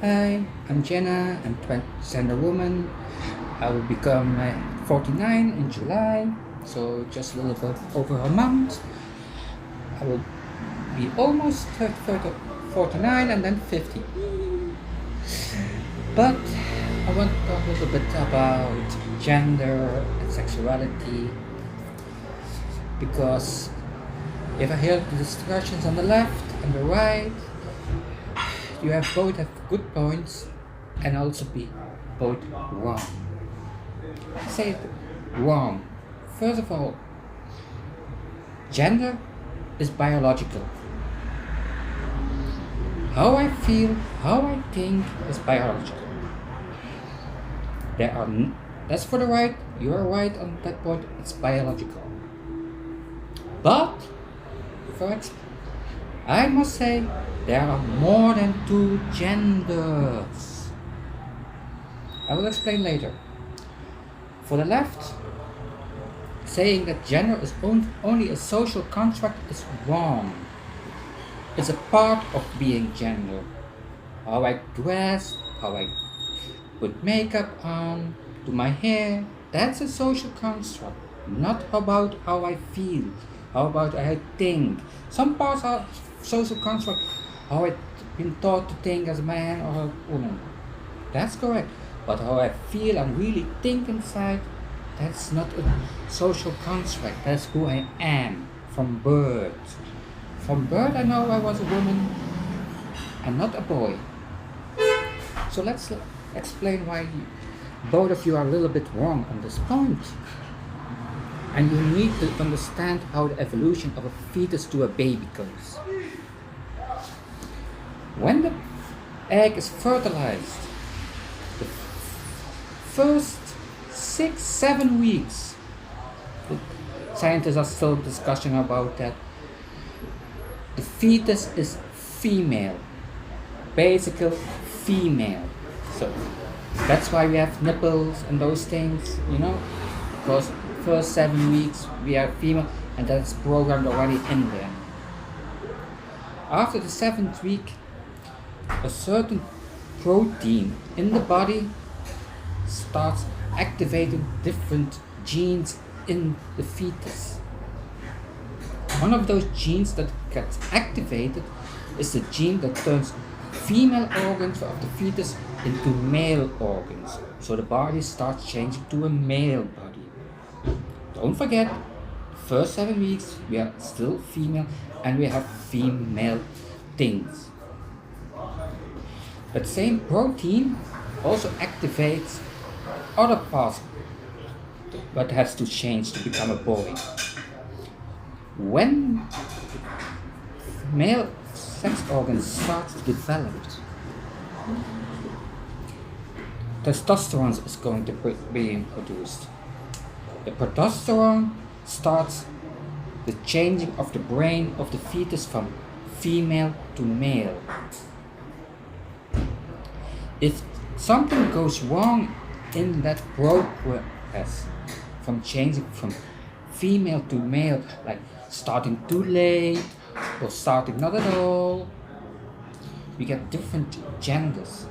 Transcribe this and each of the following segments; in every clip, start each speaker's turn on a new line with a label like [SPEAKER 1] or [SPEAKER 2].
[SPEAKER 1] Hi, I'm Jenna. I'm transgender woman. I will become 49 in July, so just a little bit over a month. I will be almost 49 and then 50. But I want to talk a little bit about gender and sexuality because if I hear the discussions on the left and the right, you have both have good points and also be both wrong. I say it wrong. First of all, gender is biological. How I feel, how I think is biological. That's for the right, you are right on that point, it's biological. But, first, I must say, there are more than two genders. I will explain later. For the left, saying that gender is only a social construct is wrong. It's a part of being gender. How I dress, how I put makeup on, do my hair, that's a social construct. Not about how I feel, how about I think. Some parts are social construct, how I've been taught to think as a man or a woman. That's correct. But how I feel and really think inside, that's not a social construct. That's who I am from birth. From birth, I know I was a woman and not a boy. So let's explain why both of you are a little bit wrong on this point. And you need to understand how the evolution of a fetus to a baby goes. When the egg is fertilized, the first 6-7 weeks, the scientists are still discussing about that. The fetus is female, basically female. So that's why we have nipples and those things, because first 7 weeks we are female and that's programmed already in there. After the 7th week, a certain protein in the body starts activating different genes in the fetus. One of those genes that gets activated is the gene that turns female organs of the fetus into male organs. So the body starts changing to a male body. Don't forget, first 7 weeks we are still female and we have female things. That same protein also activates other parts but has to change to become a boy. When male sex organs start to develop, testosterone is going to be produced. The progesterone starts the changing of the brain of the fetus from female to male. If something goes wrong in that progress from changing from female to male, like starting too late or starting not at all, we get different genders.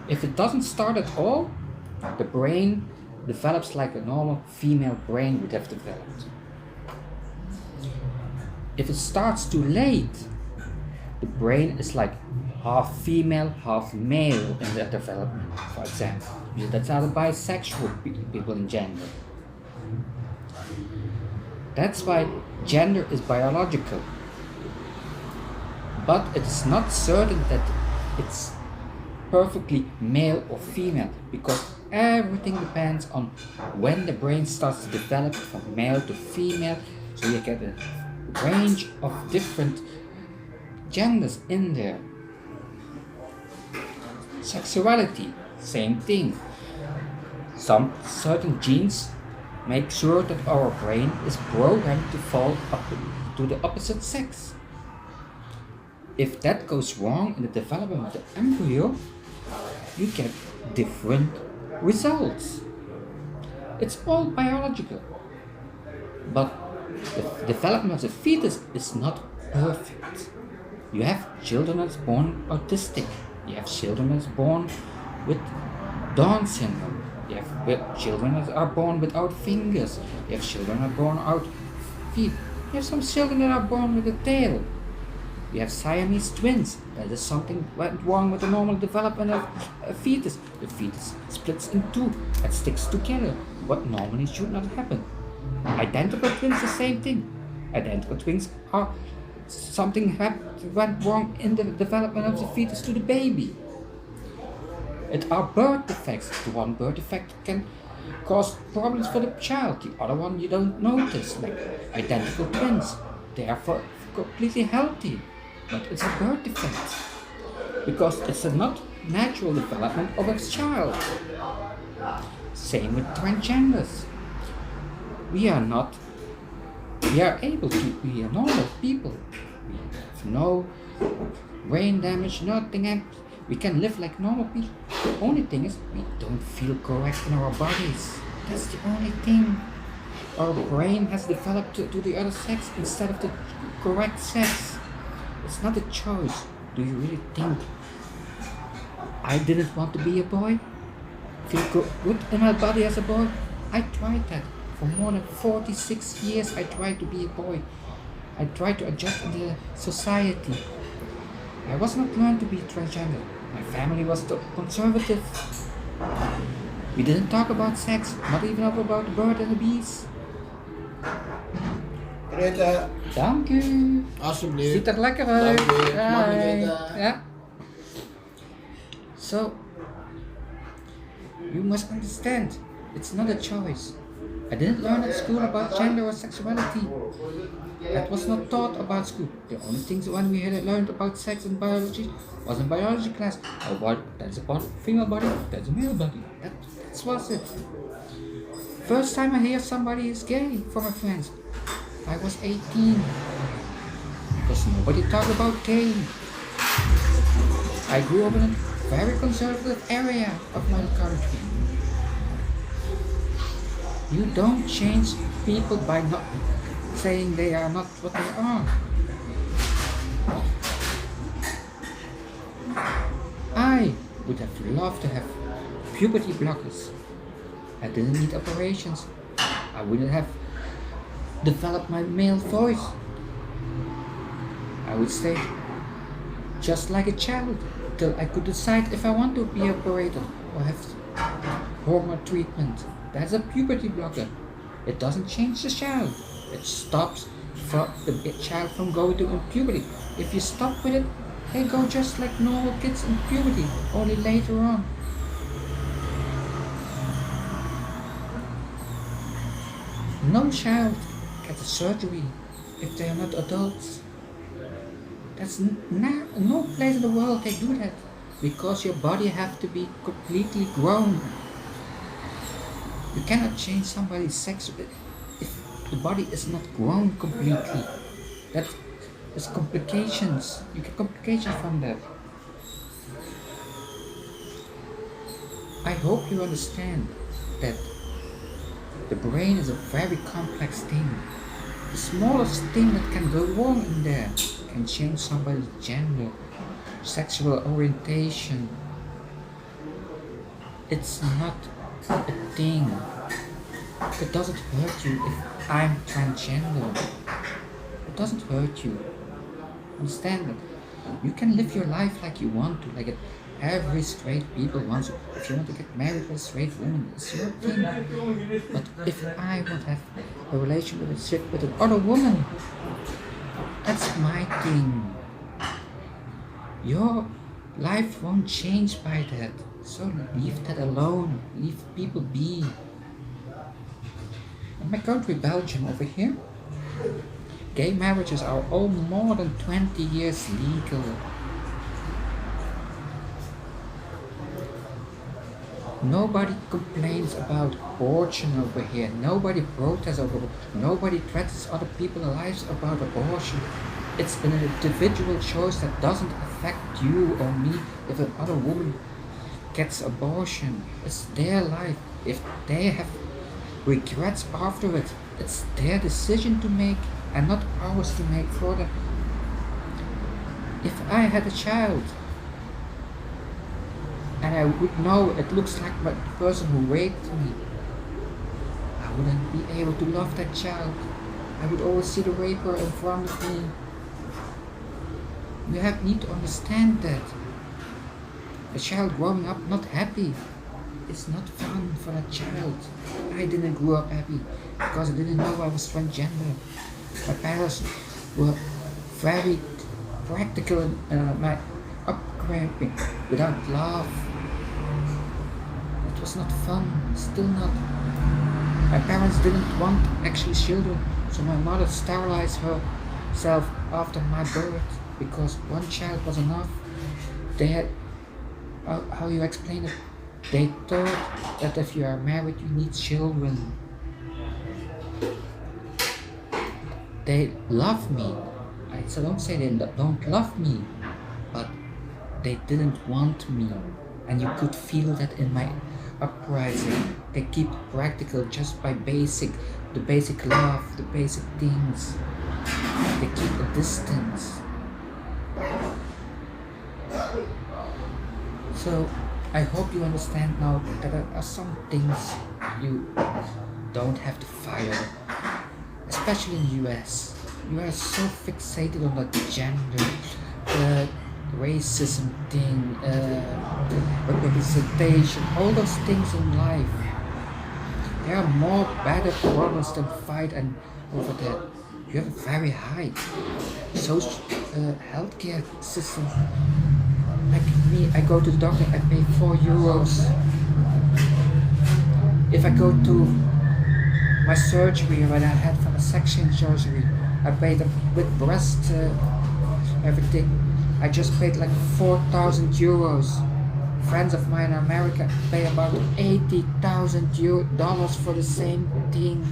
[SPEAKER 1] If it doesn't start at all, the brain develops like a normal female brain would have developed. If it starts too late, the brain is like half female, half male in their development, for example. That's how the bisexual people in gender. That's why gender is biological. But it's not certain that it's perfectly male or female, because everything depends on when the brain starts to develop from male to female, so you get a range of different genders in there. Sexuality, same thing. Some certain genes make sure that our brain is programmed to fall up to the opposite sex. If that goes wrong in the development of the embryo, you get different results. It's all biological. But the development of the fetus is not perfect. You have children that's born autistic. You have children that's born with Down syndrome. You have children that are born without fingers. You have children that are born without feet. You have some children that are born with a tail. You have Siamese twins. That is something went wrong with the normal development of a fetus. The fetus splits in two and sticks together, what normally should not happen. Identical twins, the same thing. Identical twins are something went wrong in the development of the fetus to the baby. It are birth defects. The one birth defect can cause problems for the child. The other one you don't notice, like identical twins. They are completely healthy, but it's a birth defect because it's a not natural development of a child. Same with transgenders. We are able to be a normal people. We have no brain damage, nothing else. We can live like normal people. The only thing is we don't feel correct in our bodies. That's the only thing. Our brain has developed to the other sex instead of the correct sex. It's not a choice. Do you really think I didn't want to be a boy? Feel good in my body as a boy? I tried that. For more than 46 years I tried to be a boy. I tried to adjust in the society. I was not learned to be transgender. My family was conservative. We didn't talk about sex, not even about the bird and the bees.
[SPEAKER 2] Greta,
[SPEAKER 1] Dank u.
[SPEAKER 2] alsjeblieft.
[SPEAKER 1] Ziet er lekker uit.
[SPEAKER 2] Dank u. Mag
[SPEAKER 1] Hi.
[SPEAKER 2] ik het,
[SPEAKER 1] Yeah. So, you must understand, it's not a choice. I didn't learn at school about gender or sexuality. That was not taught about school. The only things when we had learned about sex and biology was in biology class. Oh, what? That's a female body, that's a male body. That was it. First time I hear somebody is gay from my friends, I was 18. Because nobody talked about gay. I grew up in a very conservative area of my country. You don't change people by not saying they are not what they are. I would have loved to have puberty blockers. I didn't need operations. I wouldn't have developed my male voice. I would stay just like a child till I could decide if I want to be operated or have hormone treatment. That's a puberty blocker. It doesn't change the child. It stops the child from going to puberty. If you stop with it, they go just like normal kids in puberty, only later on. No child gets a surgery if they are not adults. That's no place in the world they do that, because your body has to be completely grown. You cannot change somebody's sex if the body is not grown completely. That is complications. You get complications from that. I hope you understand that the brain is a very complex thing. The smallest thing that can go wrong in there can change somebody's gender, sexual orientation. It's not a thing. It doesn't hurt you if I'm transgender. It doesn't hurt you. Understand that? You can live your life like you want to, like every straight people wants to. If you want to get married with a straight woman, it's your thing. But if I want to have a relationship with another woman, that's my thing. Your life won't change by that. So leave that alone. Leave people be. In my country, Belgium, over here, gay marriages are all more than 20 years legal. Nobody complains about abortion over here. Nobody protests over it. Nobody threatens other people's lives about abortion. It's an individual choice that doesn't affect you or me if another woman gets abortion. It's their life. If they have regrets after it, it's their decision to make and not ours to make for them. If I had a child and I would know it looks like the person who raped me, I wouldn't be able to love that child. I would always see the raper in front of me. Need to understand that a child growing up not happy is not fun for that child. I didn't grow up happy because I didn't know I was transgender. My parents were very practical in my upbringing without love. It was not fun, still not. My parents didn't want actually children, so my mother sterilized herself after my birth because one child was enough. They had, how you explain it? They thought that if you are married, you need children. They love me. I don't say they don't love me, but they didn't want me. And you could feel that in my uprising. They keep practical just by the basic love, the basic things. They keep a distance. So I hope you understand now that there are some things you don't have to fire, especially in the US. You are so fixated on the gender, the racism thing, the representation, all those things in life. There are more better problems than fight and over that. You have a very high social healthcare system. Like me, I go to the doctor, I pay €4. If I go to my surgery when I had for a section surgery, I paid with breast everything. I just paid like €4,000. Friends of mine in America pay about $80,000 for the same thing.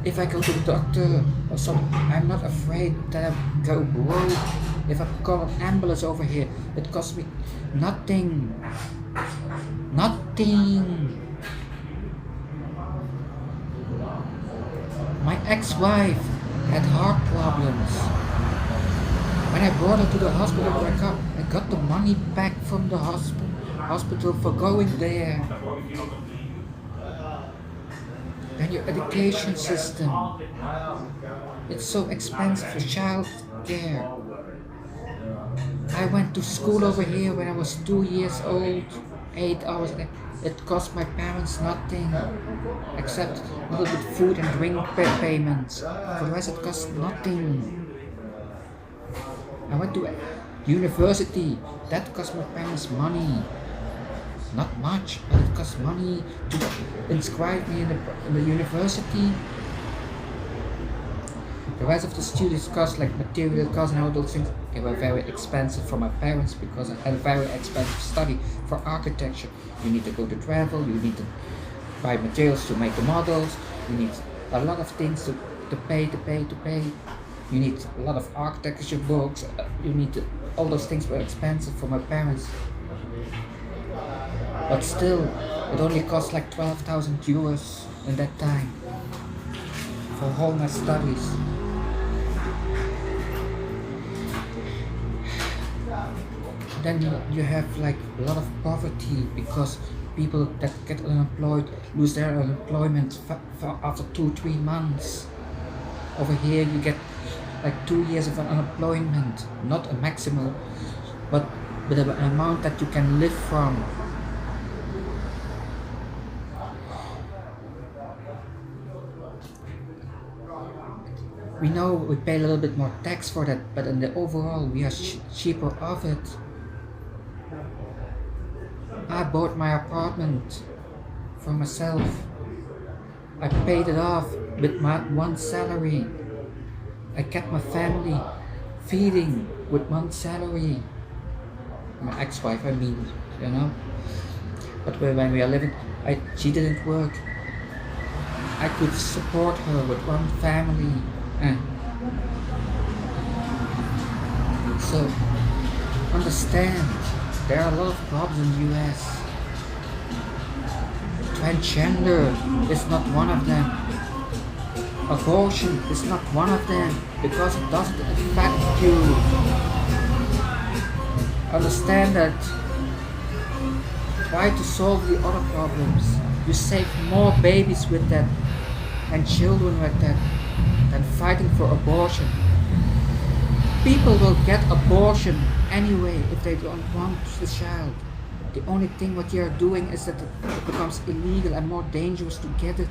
[SPEAKER 1] If I go to the doctor or something, I'm not afraid that I go broke. If I call an ambulance over here, it costs me nothing. Nothing. My ex-wife had heart problems. When I brought her to the hospital, I got the money back from the hospital for going there. And your education system, it's so expensive for child care. I went to school over here when I was 2 years old, 8 hours. It cost my parents nothing except a little bit food and drink payments. For the rest it cost nothing. I went to university. That cost my parents money. Not much, but it cost money to inscribe me in the university. The rest of the studies cost like material costs and all those things. They were very expensive for my parents because I had a very expensive study for architecture. You need to go to travel, you need to buy materials to make the models, you need a lot of things to pay. You need a lot of architecture books, all those things were expensive for my parents. But still, it only cost like €12,000 in that time for all my studies. Then you have like a lot of poverty because people that get unemployed lose their unemployment after 2-3 months. Over here you get like 2 years of unemployment, not a maximum, but with an amount that you can live from. We know we pay a little bit more tax for that, but in the overall we are cheaper of it. I bought my apartment for myself. I paid it off with my one salary. I kept my family feeding with one salary. My ex-wife, I mean, you know. But when we are living, she didn't work. I could support her with one family. So, understand, there are a lot of problems in the US. Transgender is not one of them. Abortion is not one of them because it doesn't affect you. Understand that. Try to solve the other problems. You save more babies with that and children with that than fighting for abortion. People will get abortion anyway if they don't want the child. The only thing what you are doing is that it becomes illegal and more dangerous to get it.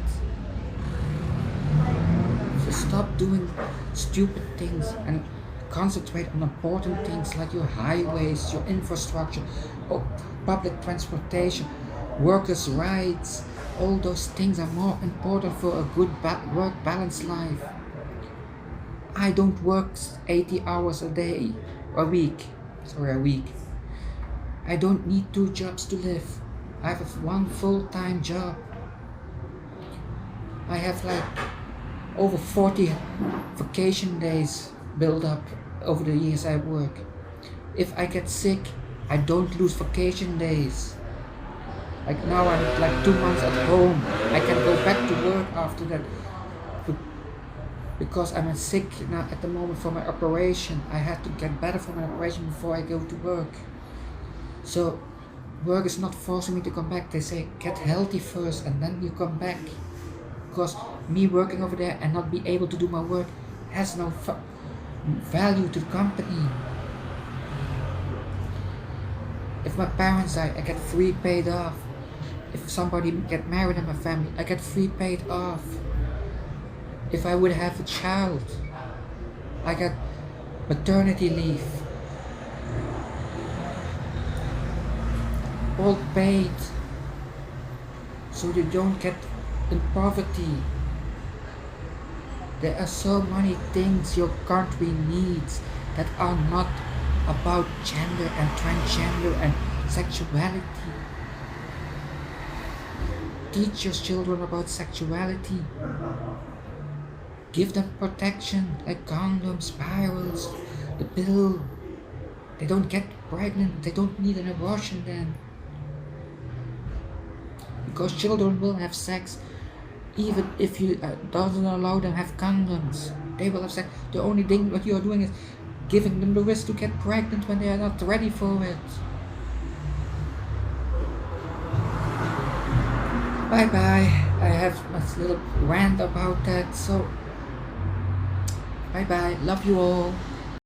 [SPEAKER 1] So stop doing stupid things and concentrate on important things like your highways, your infrastructure, or public transportation, workers' rights. All those things are more important for a good work balanced life. I don't work 80 hours a day, a week. Sorry, a week. I don't need 2 jobs to live. I have one full-time job. I have like over 40 vacation days built up over the years I work. If I get sick, I don't lose vacation days. Like now I'm like 2 months at home. I can go back to work after that. Because I'm sick now at the moment for my operation. I had to get better from my operation before I go to work. So work is not forcing me to come back. They say get healthy first and then you come back. Because me working over there and not be able to do my work has no value to the company. If my parents die, I get free paid off. If somebody get married in my family, I get free paid off. If I would have a child, I get maternity leave. All paid. So you don't get in poverty. There are so many things your country needs that are not about gender and transgender and sexuality. Teach your children about sexuality. Give them protection like condoms, spirals, the pill. They don't get pregnant, they don't need an abortion then. Because children will have sex even if you doesn't allow them have condoms. They will have sex. The only thing what you are doing is giving them the risk to get pregnant when they are not ready for it. Bye bye. I have a little rant about that, so bye bye. Love you all.